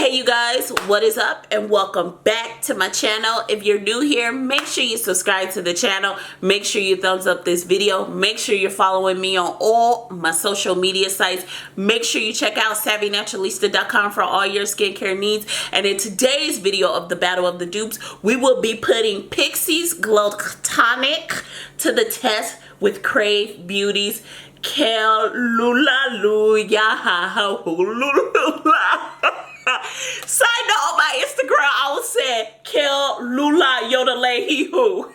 Hey you guys, what is up and welcome back to my channel. If you're new here, make sure you subscribe to the channel. Make sure you thumbs up this video. Make sure you're following me on all my social media sites. Make sure you check out savvynaturalista.com for all your skincare needs. And in today's video of the Battle of the Dupes, we will be putting Pixi's Tonic to the test with Krave Beauty's Kale Lalu YAHA. Side note, on my Instagram, I was saying Kale Lalu YAHA.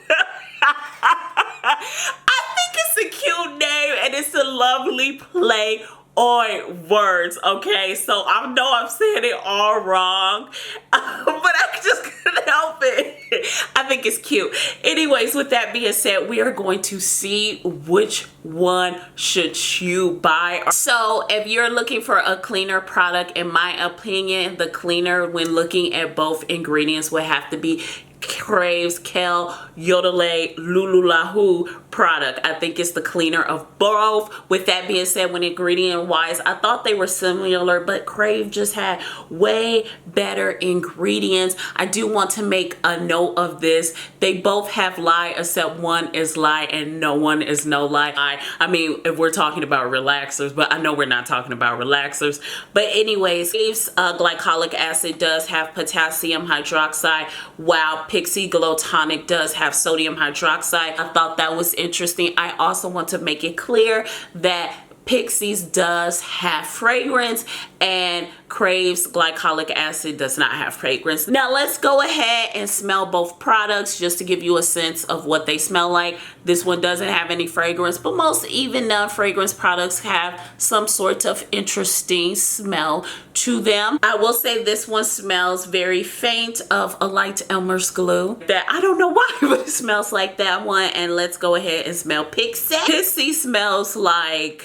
I think it's a cute name and it's a lovely play on words, okay? So I know I'm saying it all wrong, but I just couldn't help it. I think it's cute. Anyways, with that being said, we are going to see which one should you buy. So if you're looking for a cleaner product, in my opinion, the cleaner when looking at both ingredients would have to be Krave's Kale Lalu YAHA product. I think it's the cleaner of both. With that being said, when ingredient wise, I thought they were similar, but Krave just had way better ingredients. I do want to make a note of this. They both have lye, except one is lye and no one is no lye. I mean, if we're talking about relaxers, but I know we're not talking about relaxers. But anyways, Krave's glycolic acid does have potassium hydroxide, while Pixi Glow Tonic does have sodium hydroxide. I thought that was interesting. I also want to make it clear that Pixi's does have fragrance and Krave's glycolic acid does not have fragrance. Now let's go ahead and smell both products just to give you a sense of what they smell like. This one doesn't have any fragrance, but most even non-fragrance products have some sort of interesting smell to them. I will say this one smells very faint of a light Elmer's glue. That I don't know why, but it smells like that one. And let's go ahead and smell Pixi. Pixi smells like,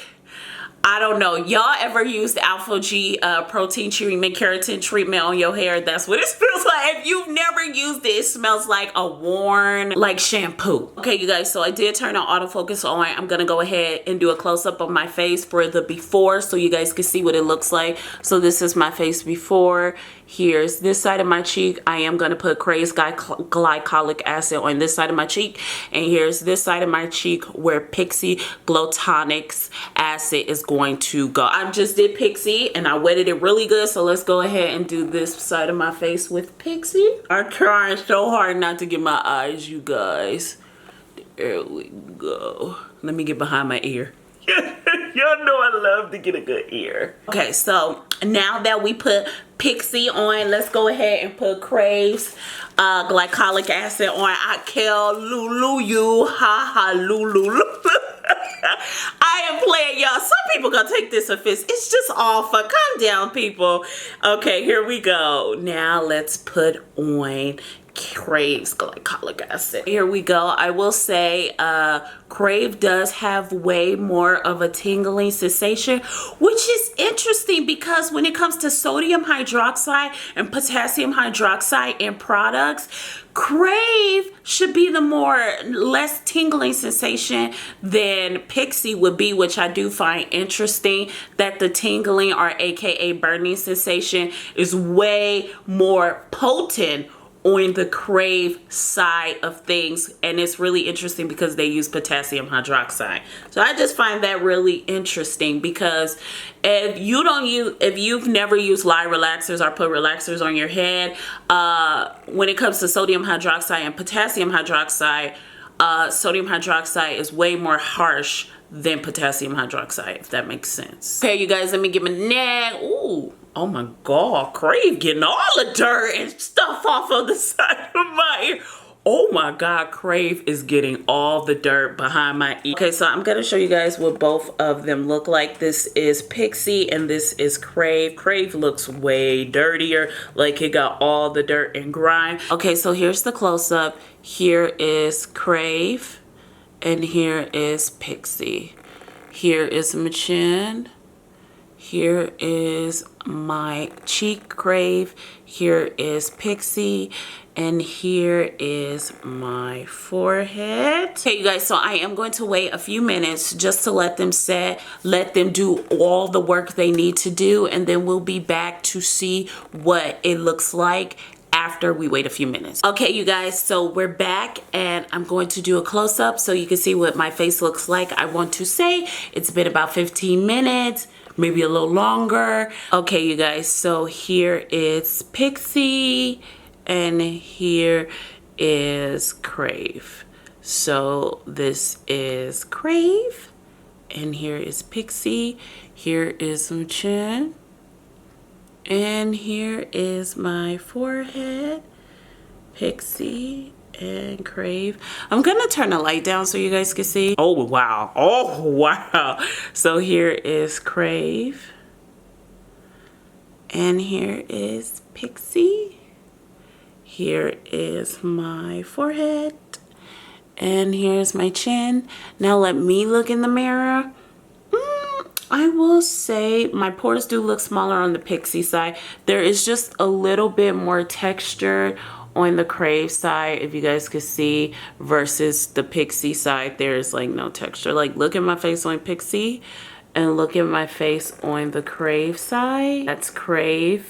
I don't know, y'all ever used Alpha G protein treatment, keratin treatment on your hair? That's what it smells like. If you've never used it, it smells like a worn like shampoo. Okay you guys, so I did turn on autofocus on. I'm gonna go ahead and do a close-up of my face for the before so you guys can see what it looks like. So this is my face before. Here's this side of my cheek. I am going to put Krave's glycolic acid on this side of my cheek. And here's this side of my cheek where Pixi Glow Tonic's acid is going to go. I just did Pixi and I wetted it really good. So let's go ahead and do this side of my face with Pixi. I'm trying so hard not to get my eyes, you guys. There we go. Let me get behind my ear. Y'all know I love to get a good ear. Okay, so now that we put Pixi on, let's go ahead and put Krave's glycolic acid on. Kale Lalu YAHA. I am playing, y'all. Some people gonna take this offense. It's just all fun. Calm down, people. Okay, here we go. Now let's put on Krave's glycolic acid. Here we go. I will say Krave does have way more of a tingling sensation, which is interesting because when it comes to sodium hydroxide and potassium hydroxide in products, Krave should be the less tingling sensation than Pixi would be, which I do find interesting that the tingling or aka burning sensation is way more potent on the Krave side of things, and it's really interesting because they use potassium hydroxide. So I just find that really interesting because if you've never used lye relaxers or put relaxers on your head, when it comes to sodium hydroxide and potassium hydroxide, sodium hydroxide is way more harsh than potassium hydroxide, if that makes sense. Okay, you guys, let me get my neck. Ooh. Oh my God, Krave getting all the dirt and stuff off of the side of my ear. Oh my God, Krave is getting all the dirt behind my ear. Okay, so I'm gonna show you guys what both of them look like. This is Pixi and this is Krave. Krave looks way dirtier, like it got all the dirt and grime. Okay, so here's the close-up. Here is Krave and here is Pixi. Here is my chin. Here is my cheek Krave. Here is Pixi. And here is my forehead. Okay, you guys, so I am going to wait a few minutes just to let them set, let them do all the work they need to do, and then we'll be back to see what it looks like after we wait a few minutes. Okay, you guys, so we're back and I'm going to do a close-up so you can see what my face looks like. I want to say it's been about 15 minutes, maybe a little longer. Okay, you guys, so here is Pixi. And here is Krave. So this is Krave. And here is Pixi. Here is some chin. And here is my forehead. Pixi and Krave. I'm gonna turn the light down so you guys can see. Oh wow. Oh wow. So here is Krave. And here is Pixi. Here is my forehead, and here's my chin. Now let me look in the mirror. I will say my pores do look smaller on the Pixi side. There is just a little bit more texture on the Krave side, if you guys could see, versus the Pixi side. There's like no texture. Like look at my face on Pixi and look at my face on the Krave side. That's Krave.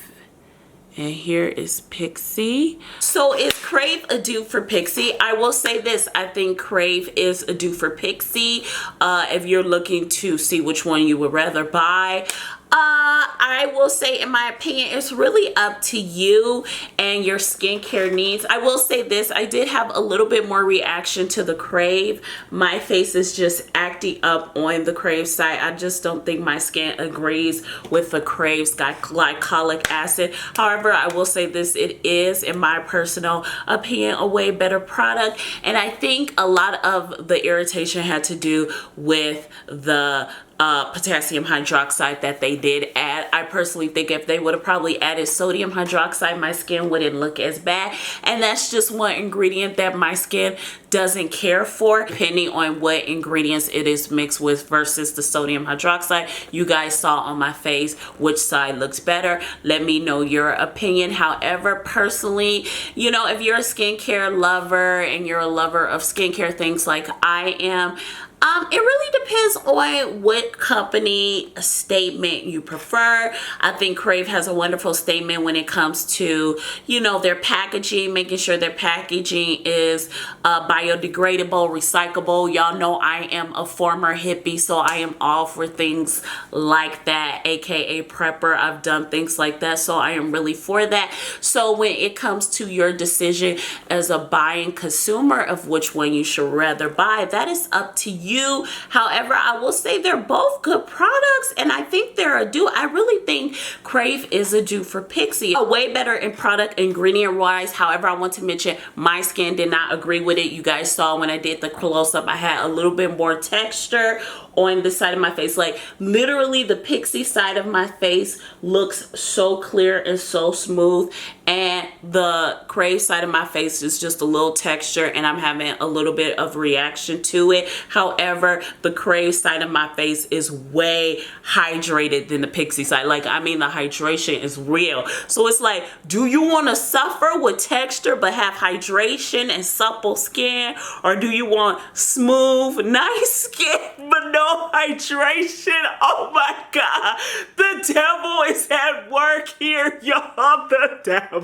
And here is Pixi. So is Krave a dupe for Pixi? I will say this, I think Krave is a dupe for Pixi. If you're looking to see which one you would rather buy. I will say, in my opinion, it's really up to you and your skincare needs. I will say this, I did have a little bit more reaction to the Krave. My face is just acting up on the Krave side. I just don't think my skin agrees with the Krave's glycolic acid. However, I will say this, it is, in my personal opinion, a way better product. And I think a lot of the irritation had to do with the potassium hydroxide that they did add. I personally think if they would have probably added sodium hydroxide, my skin wouldn't look as bad. And that's just one ingredient that my skin doesn't care for, depending on what ingredients it is mixed with versus the sodium hydroxide. You guys saw on my face which side looks better. Let me know your opinion. However, personally, you know, if you're a skincare lover and you're a lover of skincare things like I am, it really depends on what company statement you prefer. I think Krave has a wonderful statement when it comes to, you know, their packaging, making sure their packaging is biodegradable, recyclable. Y'all know I am a former hippie, so I am all for things like that, aka prepper. I've done things like that, so I am really for that. So when it comes to your decision as a buying consumer of which one you should rather buy, that is up to you. However, I will say they're both good products, and I think they're a dupe. I really think Krave is a dupe for Pixi. Way better in product ingredient wise. However, I want to mention my skin did not agree with it. You guys saw when I did the close-up, I had a little bit more texture on this side of my face. Like literally the Pixi side of my face looks so clear and so smooth, and the Krave side of my face is just a little texture, and I'm having a little bit of reaction to it. However, the Krave side of my face is way hydrated than the Pixi side. Like, I mean, the hydration is real. So it's like, do you want to suffer with texture but have hydration and supple skin, or do you want smooth, nice skin but no hydration? Oh my God, the devil is at work here, y'all. The devil.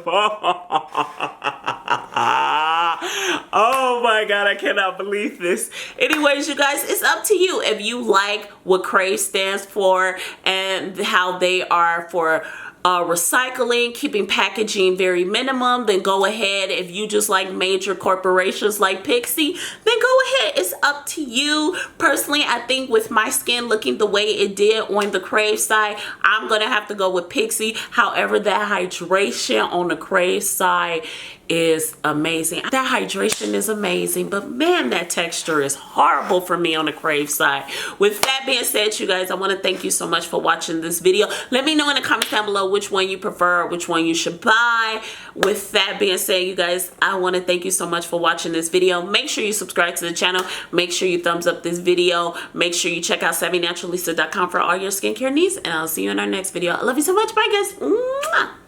Oh my God, I cannot believe this. Anyways, you guys, it's up to you. If you like what Krave stands for and how they are for recycling, keeping packaging very minimum, then go ahead. If you just like major corporations like Pixi, then go ahead. It's up to you. Personally, I think with my skin looking the way it did on the Krave side, I'm gonna have to go with Pixi. However, that hydration on the Krave side is amazing. That hydration is amazing, but man, that texture is horrible for me on the Krave side. With that being said, you guys, I want to thank you so much for watching this video. Let me know in the comments down below which one you prefer, which one you should buy. With that being said, you guys, I want to thank you so much for watching this video. Make sure you subscribe to the channel. Make sure you thumbs up this video. Make sure you check out SavvyNaturalista.com for all your skincare needs, and I'll see you in our next video. I love you so much. Bye, guys. Mwah.